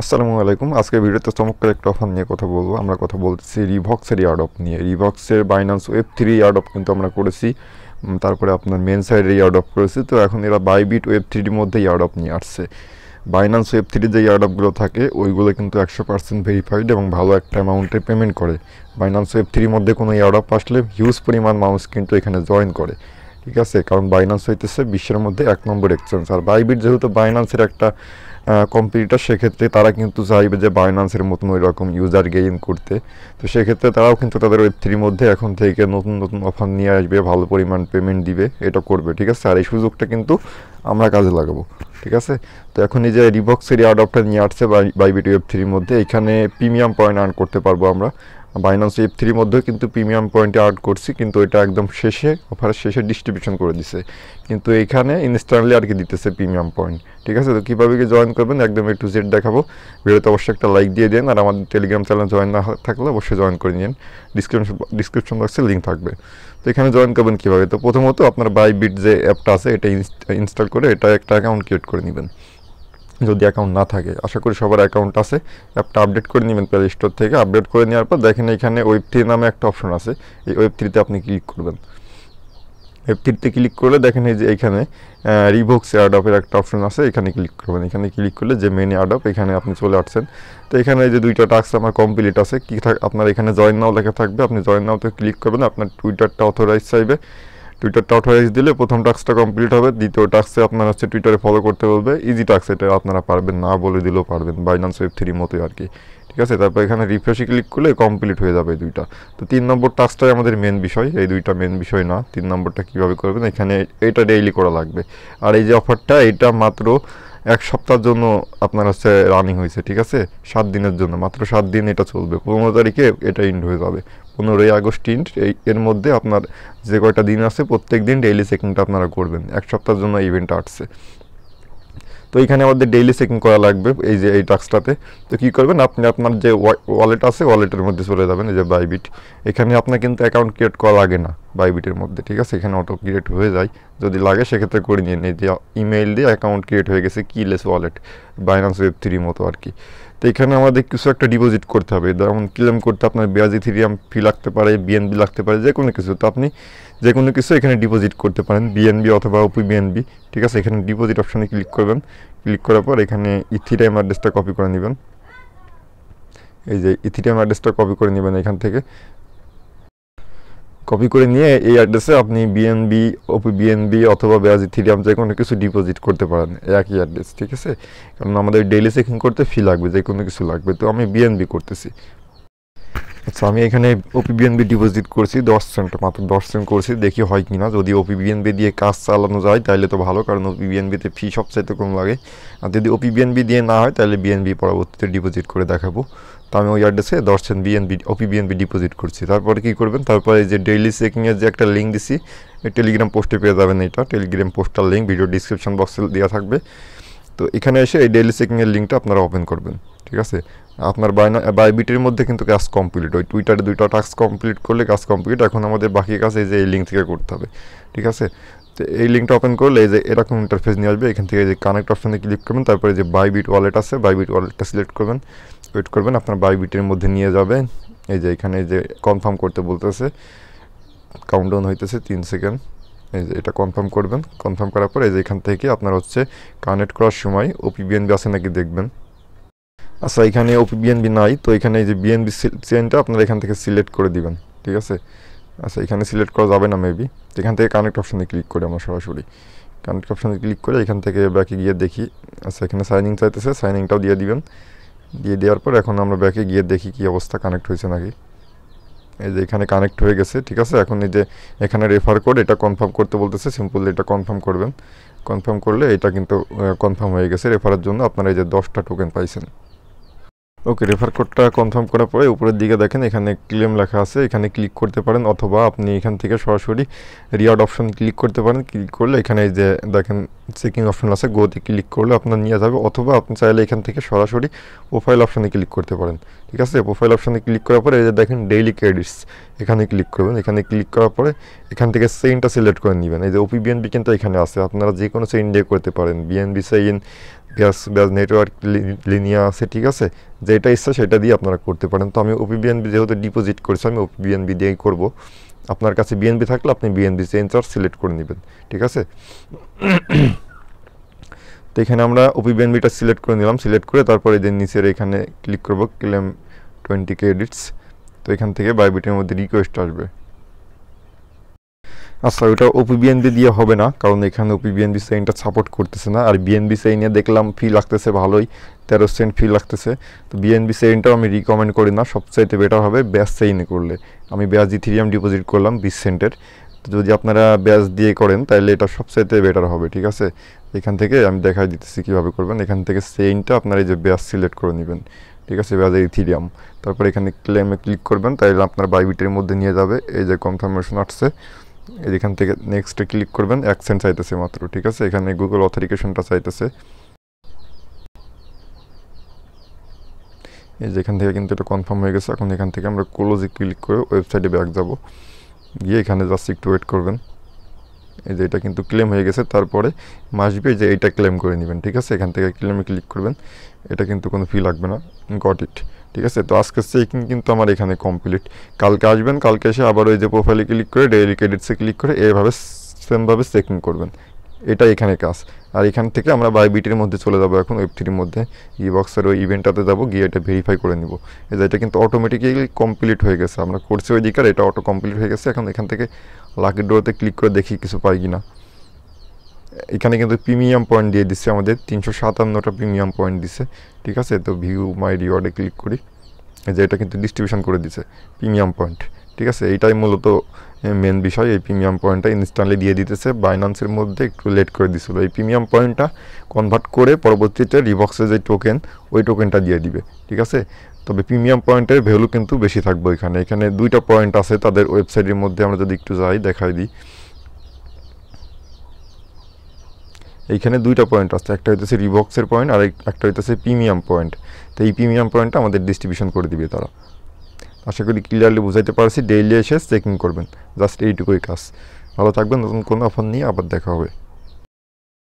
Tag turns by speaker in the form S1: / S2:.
S1: আসসালামু আলাইকুম। আজকের ভিডিওতে চমৎকার একটা অফার নিয়ে কথা বলবো। আমরা কথা বলতেছি রিভক্সের ইয়ারডপ নিয়ে। রিভক্সের বাইন্যান্স ওয়েব3 ইয়ারডপ কিন্তু আমরা করেছি। তারপরে আপনার মেন সাইডে ইয়ারডপ করেছি। তো এখন এরা বাইবিট ওয়েব3 মধ্যে ইয়ারডপ নিয়ে আসছে। বাইন্যান্স ওয়েব3 যে ইয়ারডপগুলো থাকে ওইগুলো কিন্তু 100% ভেরিফাইড এবং ভালো একটা অ্যামাউন্টে পেমেন্ট করে। বাইন্যান্স ওয়েব3 মধ্যে কোনো ইয়ারডপ আসলে হিউজ পরিমাণ মানুষ কিন্তু এখানে জয়েন করে। ঠিক আছে, কারণ বাইন্যান্স হইতেছে বিশ্বের মধ্যে 1 নম্বর এক্সচেঞ্জ। আর বাইবিট যেহেতু বাইন্যান্সের একটা কম্পিটিটর, সেক্ষেত্রে তারা কিন্তু চাইবে যে বাইন্যান্সের মতন ওই রকম ইউজার গেইন করতে। তো সেক্ষেত্রে তারাও কিন্তু তাদের ওয়েব3 মধ্যে এখন থেকে নতুন নতুন অফার নিয়ে আসবে, ভালো পরিমাণ পেমেন্ট দিবে, এটা করবে। ঠিক আছে, আর এই সুযোগটা কিন্তু আমরা কাজে লাগাবো। ঠিক আছে, তো এখন এই যে রিভক্সের ইয়ারডপটা নিয়ে আসছে বাইবিট ওয়েব3 মধ্যে, এখানে প্রিমিয়াম পয়েন্ট আর্ন করতে পারবো আমরা। বাইন্যান্স ওয়েব3 মধ্যেও কিন্তু প্রিমিয়াম পয়েন্টে আর্ন করছি, কিন্তু এটা একদম শেষে, অফারের শেষে ডিস্ট্রিবিউশন করে দিছে। কিন্তু এখানে ইনস্ট্যান্টলি আর কি দিতেছে প্রিমিয়াম পয়েন্ট। ঠিক আছে, তো কীভাবে কি জয়েন করবেন একদম A to Z দেখাবো। ভিডিওতে অবশ্যই একটা লাইক দিয়ে দেন, আর আমাদের টেলিগ্রাম চ্যানেল জয়েন না থাকলে অবশ্যই জয়েন করে নিন। ডিসক্রিপশন বক্সে লিঙ্ক থাকবে। তো এখানে জয়েন করবেন কীভাবে? তো প্রথমত আপনার বাইবিট যে অ্যাপটা আছে এটা ইনস্টল করে এটা একটা অ্যাকাউন্ট ক্রিয়েট করে নেবেন। যদি অ্যাকাউন্ট না থাকে, আশা করি সবার অ্যাকাউন্ট আছে, অ্যাপটা আপডেট করে নেবেন প্লে স্টোর থেকে। আপডেট করে নেওয়ার পর দেখেন এখানে ওয়েব3 নামে একটা অপশন আছে, এই ওয়েব3তে আপনি ক্লিক করবেন। ওয়েব3তে ক্লিক করলে দেখেন এই যে এখানে রিভক্স এয়ারডপের একটা অপশন আছে, এখানে ক্লিক করবেন। এখানে ক্লিক করলে যে মেন এয়ারডপ, এখানে আপনি চলে আসছেন। তো এখানে এই যে 2টা টাস্ক আমার কমপ্লিট আছে, আপনার এখানে জয়েন নাও লেখা থাকবে, আপনি জয়েন নাওতে ক্লিক করবেন। আপনার টুইটারটা অথরাইজ চাইবে, টুইটারটা অথরাইজ দিলে প্রথম টাস্কটা কমপ্লিট হবে। দ্বিতীয় টাস্কে আপনার হচ্ছে টুইটারে ফলো করতে বলবে, ইজি টাস্ক, এটা আপনারা পারবেন, না বলে দিলেও পারবেন, বাইন্যান্স ওয়েব3 মতোই আর কি। ঠিক আছে, তারপর এখানে রিফ্রেশে ক্লিক করলে কমপ্লিট হয়ে যাবে এই 2টা। তো 3 নম্বর টাস্কটাই আমাদের মেন বিষয়, এই 2টা মেন বিষয় না। 3 নম্বরটা কীভাবে করবেন, এখানে এটা ডেইলি করা লাগবে। আর এই যে অফারটা, এটা মাত্র 1 সপ্তাহের জন্য আপনার হচ্ছে রানিং হয়েছে। ঠিক আছে, 7 দিনের জন্য, মাত্র 7 দিন এটা চলবে। 15 তারিখে এটা ইন্ড হয়ে যাবে, 15ই আগস্ট ইন্ড। এর মধ্যে আপনার যে কয়টা দিন আছে প্রত্যেক দিন ডেইলি চেকিংটা আপনারা করবেন। 1 সপ্তাহের জন্য ইভেন্টটা আসছে। তো এইখানে আমাদের ডেইলি চেকিং করা লাগবে এই যে এই টাস্কটাতে। তো কী করবেন, আপনি আপনার যে ওয়ালেট আছে ওয়ালেটের মধ্যে চলে যাবেন, এই যে বাইবিট। এখানে আপনার কিন্তু অ্যাকাউন্ট ক্রিয়েট করা লাগে না বাইবিটের মধ্যে। ঠিক আছে, এখানে অটো ক্রিয়েট হয়ে যায়, যদি লাগে সেক্ষেত্রে করে নিন। এই যে ইমেইল দিয়ে অ্যাকাউন্ট ক্রিয়েট হয়ে গেছে, কিলেস ওয়ালেট, বাইন্যান্স ওয়েব3 মতো আর কি। তো এখানে আমাদের কিছু একটা ডিপোজিট করতে হবে, যেমন ক্লেম করতে আপনার ব্যাজ ইথেরিয়াম ফি লাগতে পারে, বিএনবি লাগতে পারে, যে কোনো কিছু। তো আপনি যে কোনো কিছু এখানে ডিপোজিট করতে পারেন, বিএনবি অথবা OP BNB। ঠিক আছে, এখানে ডিপোজিট অপশনে ক্লিক করবেন। ক্লিক করার পর এখানে ইথিরিয়াম অ্যাড্রেসটা কপি করে নেবেন। এই যে ইথিরিয়াম অ্যাড্রেসটা কপি করে নেবেন এখান থেকে। কপি করে নিয়ে এই অ্যাড্রেসে আপনি বিএনবি, OP BNB অথবা ব্যাজ ইথিরিয়াম যে কোনো কিছু ডিপোজিট করতে পারেন, একই অ্যাড্রেস। ঠিক আছে, কারণ আমাদের ডেইলি চেকিং করতে ফি লাগবে, যে কোনো কিছু লাগবে। তো আমি বিএনবি করতেছি। আচ্ছা, আমি এখানে OP BNB ডিপোজিট করছি 10 সেন্ট, মাত্র 10 সেন্ট করছি, দেখি হয় কি না। যদি OP BNB দিয়ে কাজ চালানো যায় তাহলে তো ভালো, কারণ OP BNB-তে ফি সবচাইতে কম লাগে। আর যদি OP BNB দিয়ে না হয় তাহলে বিএনবি পরবর্তীতে ডিপোজিট করে দেখাবো। তো আমি ওই অ্যাড্রেসে 10 সেন্ট OP BNB ডিপোজিট করছি। তারপরে কী করবেন, তারপরে যে ডেইলি চেকিংয়ের যে একটা লিঙ্ক দিছি, এই টেলিগ্রাম পোস্টে পেয়ে যাবেন। এটা Telegram poster link video description বক্সে দেওয়া থাকবে। তো এখানে এসে এই ডেইলি চেকিংয়ের লিঙ্কটা আপনারা ওপেন করবেন। ঠিক আছে, আপনার বাইবিটের মধ্যে কিন্তু কাজ কমপ্লিট, ওই টুইটারে 2টা টাস্ক কমপ্লিট করলে কাজ কমপ্লিট। এখন আমাদের বাকি কাজ এই যে এই লিঙ্ক থেকে করতে হবে। ঠিক আছে, তো এই লিঙ্কটা ওপেন করলে এই যে এরকম ইন্টারফেস নিয়ে আসবে। এখান থেকে যে কানেক্ট অপশানে ক্লিক করবেন, তারপরে যে বাইবিট ওয়ালেট আছে, বাইবিট ওয়ালেটটা সিলেক্ট করবেন, ওয়েট করবেন, আপনার বাইবিটের মধ্যে নিয়ে যাবে। এই যে এখানে যে কনফার্ম করতে বলতেছে, কাউন্টডাউন হইতেছে 3 সেকেন্ড। এই যে এটা কনফার্ম করবেন। কনফার্ম করার পর এই যে এখান থেকে আপনার হচ্ছে কানেক্ট করার সময় OP BNB আছে নাকি দেখবেন। আচ্ছা, এখানে OP BNB নাই, তো এখানে এই যে বিএনবি চেনটা আপনারা এখান থেকে সিলেক্ট করে দিবেন। ঠিক আছে, আচ্ছা এখানে সিলেক্ট করা যাবে না মেবি। এখান থেকে কানেক্ট অপশানে ক্লিক করি আমরা সরাসরি। কানেক্ট অপশানে ক্লিক করে এখান থেকে ব্যাকে গিয়ে দেখি। আচ্ছা, এখানে সাইনিং চাইতেছে, সাইনিংটাও দিয়ে দিবেন। দিয়ে দেওয়ার পর এখন আমরা ব্যাকে গিয়ে দেখি কি অবস্থা, কানেক্ট হয়েছে নাকি। এই যে এখানে কানেক্ট হয়ে গেছে। ঠিক আছে, এখন এই যে এখানে রেফার কোড, এটা কনফার্ম করতে বলতেছে, সিম্পলি এটা কনফার্ম করবেন। কনফার্ম করলে এটা কিন্তু কনফার্ম হয়ে গেছে। রেফারের জন্য আপনারা এই যে 10টা টোকেন পাইছেন। ওকে, রেফার কোডটা কনফার্ম করার পরে উপরের দিকে দেখেন এখানে ক্লেম লেখা আছে, এখানে ক্লিক করতে পারেন, অথবা আপনি এখান থেকে সরাসরি রিওয়ার্ড অপশন ক্লিক করতে পারেন। ক্লিক করলে এখানে এই যে দেখেন চেকিং অপশন আছে, গোতে ক্লিক করলে আপনার নিয়ে যাবে, অথবা আপনি চাইলে এখান থেকে সরাসরি প্রোফাইল অপশানে ক্লিক করতে পারেন। ঠিক আছে, প্রোফাইল অপশানে ক্লিক করার পরে এই যে দেখেন ডেইলি ক্রেডিটস, এখানে ক্লিক করবেন। এখানে ক্লিক করার পরে এখান থেকে চেইনটা সিলেক্ট করে নেবেন। এই যে OP BNB কিন্তু এখানে আছে, আপনারা যে কোনো চেইন দিয়ে করতে পারেন, BNB চেইন, ব্যাস নেটওয়ার্ক লিনিয়া আছে, ঠিক আছে, যেটা ইচ্ছা সেটা দিয়ে আপনারা করতে পারেন। তো আমি ওপিবিএনবি যেহেতু ডিপোজিট করেছি আমি ওপিবিএনবি দিয়েই করব। আপনার কাছে বিএনবি থাকলে আপনি বিএনবি চেঞ্জ চার্জ সিলেক্ট করে নেবেন, ঠিক আছে। তো এখানে আমরা ওপিবিএনবিটা সিলেক্ট করে নিলাম, সিলেক্ট করে তারপরে যে নিচের এখানে ক্লিক করব ক্লেম 20 ক্রেডিটস। তো এখান থেকে বাইবিটের মধ্যে রিকোয়েস্ট আসবে। আচ্ছা, ওটা ওপিবিএনবি দিয়ে হবে না, কারণ এখানে ওপিবিএনবি চেইনটা সাপোর্ট করতেছে না। আর বিএনবি চেইনে দেখলাম ফি লাগতেছে ভালোই, 13 সেন্ট ফি লাগতেছে। তো বিএনবি চেইনটাও আমি রিকমেন্ড করি না, সবচাইতে বেটার হবে ব্যাস চেইনে করলে। আমি ব্যাস ইথেরিয়াম ডিপোজিট করলাম 20 সেন্টের। তো যদি আপনারা ব্যাস দিয়ে করেন তাহলে এটা সবচাইতে বেটার হবে, ঠিক আছে। এখান থেকে আমি দেখাই দিতেছি কীভাবে করবেন। এখান থেকে চেইনটা আপনারা এই যে ব্যাস সিলেক্ট করে নেবেন, ঠিক আছে, ব্যাস ইথেরিয়াম। তারপর এখানে ক্লেমে ক্লিক করবেন, তাহলে আপনার বাইবিটের মধ্যে নিয়ে যাবে। এই যে কনফার্মেশন আসছে, এখান থেকে নেক্সটে ক্লিক করবেন। অ্যাকসেন্ট চাইতেছে মাত্র, ঠিক আছে, এখানে গুগল অথেন্টিকেশনটা চাইতেছে। এই যে এখান থেকে কিন্তু এটা কনফার্ম হয়ে গেছে। এখন এখান থেকে আমরা ক্লোজে ক্লিক করে ওয়েবসাইটে ব্যাক যাব, গিয়ে এখানে জাস্ট একটু ওয়েট করবেন। এই যে এটা কিন্তু ক্লেম হয়ে গেছে। তারপরে মাসবে যে এইটা ক্লেম করে নেবেন, ঠিক আছে। এখান থেকে ক্লেমে ক্লিক করবেন, এটা কিন্তু কোনো ফি লাগবে না, গট ইট, ঠিক আছে। তো আজকের চেকিং কিন্তু আমার এখানে কমপ্লিট। কালকে আসবেন, কালকে এসে আবার ওই যে প্রোফাইলে ক্লিক করে ডেইলি ক্রেডিটসে ক্লিক করে এইভাবে সেমভাবে চেকিং করবেন, এটা এখানে কাজ। আর এখান থেকে আমরা বাইবিটের মধ্যে চলে যাবো এখন, ওয়েব3 মধ্যে ইবক্সের ওই ইভেন্টটাতে যাবো, গিয়ে এটা ভেরিফাই করে নিব। এই যে এটা কিন্তু অটোমেটিক্যালি কমপ্লিট হয়ে গেছে, আমরা করছি ওই দিকে, এটা অটো কমপ্লিট হয়ে গেছে। এখন এখান থেকে লাকি ড্রতে ক্লিক করে দেখি কিছু পাই কিনা। এখানে কিন্তু প্রিমিয়াম পয়েন্ট দিয়ে দিচ্ছে আমাদের, 357টা প্রিমিয়াম পয়েন্ট দিছে, ঠিক আছে। তো ভিউ মাই রিওয়ার্ডে ক্লিক করি, যে এটা কিন্তু ডিস্ট্রিবিউশন করে দিছে প্রিমিয়াম পয়েন্ট, ঠিক আছে। এইটাই মূলত মেন বিষয়, এই প্রিমিয়াম পয়েন্টটা ইনস্ট্যান্টলি দিয়ে দিতেছে। বাইন্যান্সের মধ্যে একটু লেট করে দিছিল, এই প্রিমিয়াম পয়েন্টটা কনভার্ট করে পরবর্তীতে রিবক্সের যে টোকেন ওই টোকেনটা দিয়ে দিবে, ঠিক আছে। তবে প্রিমিয়াম পয়েন্টের ভ্যালু কিন্তু বেশি থাকবে এখানে। এখানে 2টা পয়েন্ট আছে তাদের ওয়েবসাইটের মধ্যে, আমরা যদি একটু যাই দেখাই দিই। এইখানে 2টা পয়েন্ট আছে, একটা হইতেছে রিবক্সের পয়েন্ট আর একটা হইতেছে প্রিমিয়াম পয়েন্ট। তো এই প্রিমিয়াম পয়েন্টটা আমাদের ডিস্ট্রিবিউশন করে দিবে তারা। আশা করি ক্লিয়ারলি বুঝাইতে পারছি। ডেইলি এসে চেকিং করবেন, জাস্ট এইটুকুই কাজ। ভালো থাকবেন, নতুন কোনো অফার নিয়ে আবার দেখা হবে।